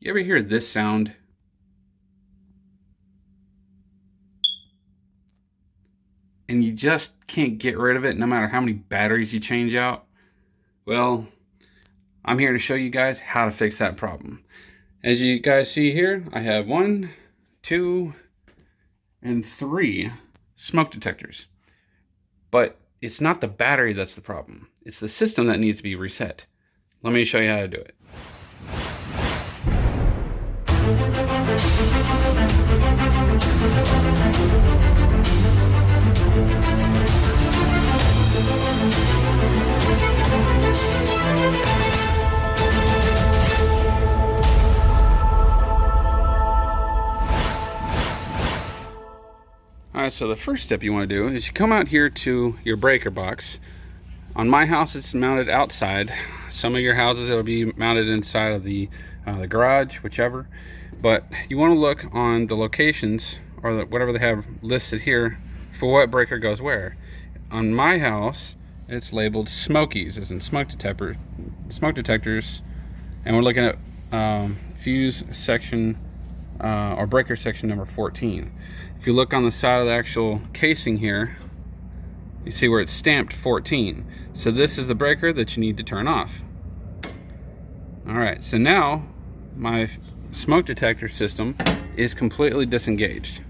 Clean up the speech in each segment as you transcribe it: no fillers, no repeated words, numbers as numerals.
You ever hear this sound? And you just can't get rid of it no matter how many batteries you change out? Well, I'm here to show you guys how to fix that problem. As you guys see here, I have 1, 2, and 3 smoke detectors. But it's not the battery that's the problem. It's the system that needs to be reset. Let me show you how to do it. Alright, so the first step you want to do is you come out here to your breaker box. On my house, it's mounted outside. Some of your houses, it'll be mounted inside of the garage, whichever. But you want to look on the locations, or whatever they have listed here, for what breaker goes where. On my house, it's labeled Smokies, as in smoke detectors, and we're looking at fuse section or breaker section number 14. If you look on the side of the actual casing here, you see where it's stamped 14. So this is the breaker that you need to turn off. Alright, so now my smoke detector system is completely disengaged.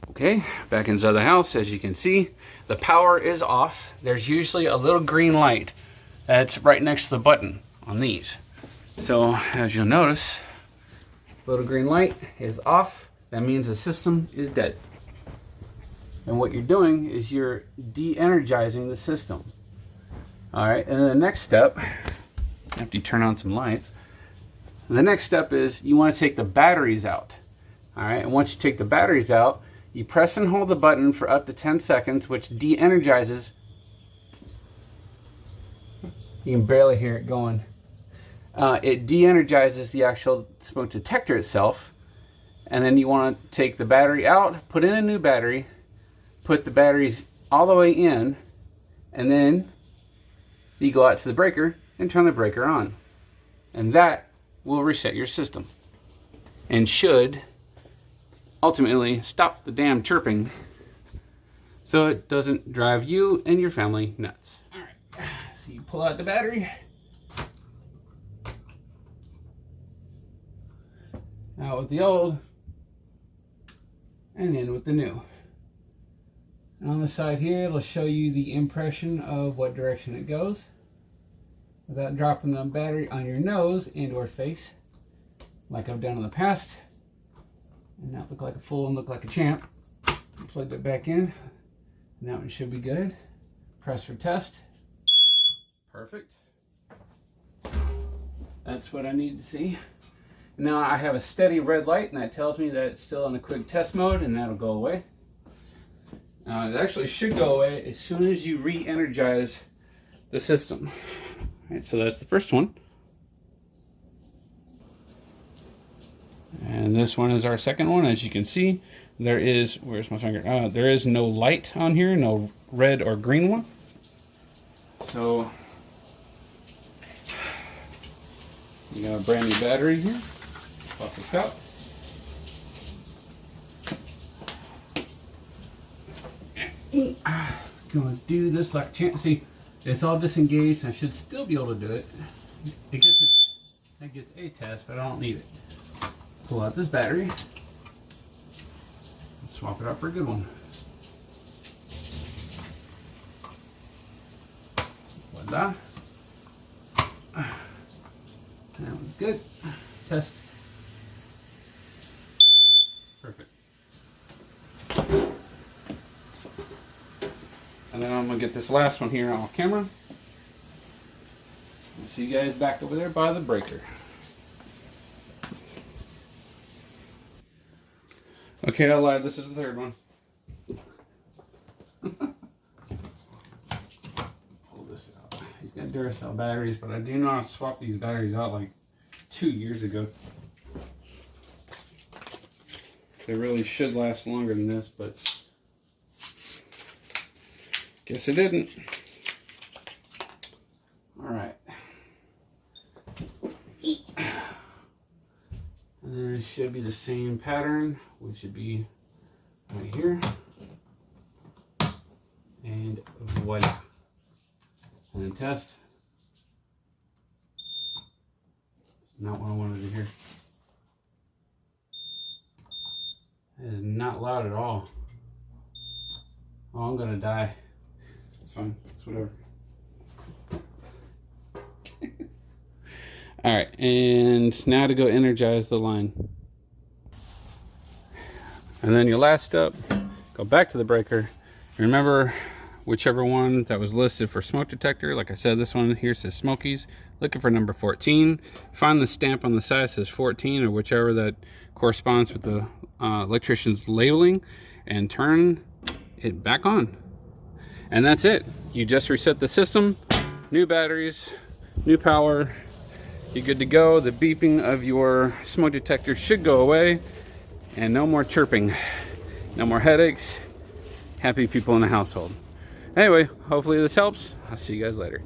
Okay, back inside the house, as you can see, the power is off. There's usually a little green light that's right next to the button on these. So as you'll notice, little green light is off. That means the system is dead. And what you're doing is you're de-energizing the system. All right, and then the next step, after you turn on some lights, the next step is you want to take the batteries out. All right, and once you take the batteries out, you press and hold the button for up to 10 seconds, which de-energizes. You can barely hear it going. It de-energizes the actual smoke detector itself. And then you want to take the battery out, put in a new battery, put the batteries all the way in, and then you go out to the breaker and turn the breaker on. And that will reset your system and should ultimately stop the damn chirping so it doesn't drive you and your family nuts. All right, so you pull out the battery. Out with the old, and in with the new. And on the side here, it'll show you the impression of what direction it goes without dropping the battery on your nose and or face like I've done in the past and not look like a fool and look like a champ. Plug it back in, and that one should be good. Press for test. Perfect. That's what I need to see. Now I have a steady red light, and that tells me that it's still in a quick test mode, and that'll go away. It actually should go away as soon as you re-energize the system. All right, so that's the first one. And this one is our second one. As you can see, there is, where's my finger? There is no light on here, no red or green one. So, you got a brand new battery here. Pop the cup. Gonna do this like a champ. See, it's all disengaged. I should still be able to do it. It gets a test, but I don't need it. Pull out this battery and swap it out for a good one. Voila. That one's good. Test. Perfect. And then I'm going to get this last one here off camera. I'll see you guys back over there by the breaker. Okay, I lied. This is the third one. Pull this out. He's got Duracell batteries, but I do know I swapped these batteries out like 2 years ago. They really should last longer than this, but guess it didn't. All right. And it should be the same pattern, which should be right here. And voila. And then test. It's not what I wanted to hear. It is not loud at all. Oh, I'm gonna die. It's fine. It's whatever. Alright, and now to go energize the line. And then your last step, go back to the breaker. Remember, whichever one that was listed for smoke detector, like I said, this one here says Smokies. Looking for number 14. Find the stamp on the side that says 14, or whichever that corresponds with the electrician's labeling, and turn it back on. And that's it. You just reset the system, new batteries, new power. You're good to go. The beeping of your smoke detector should go away, and no more chirping, no more headaches. Happy people in the household. Anyway, hopefully this helps. I'll see you guys later.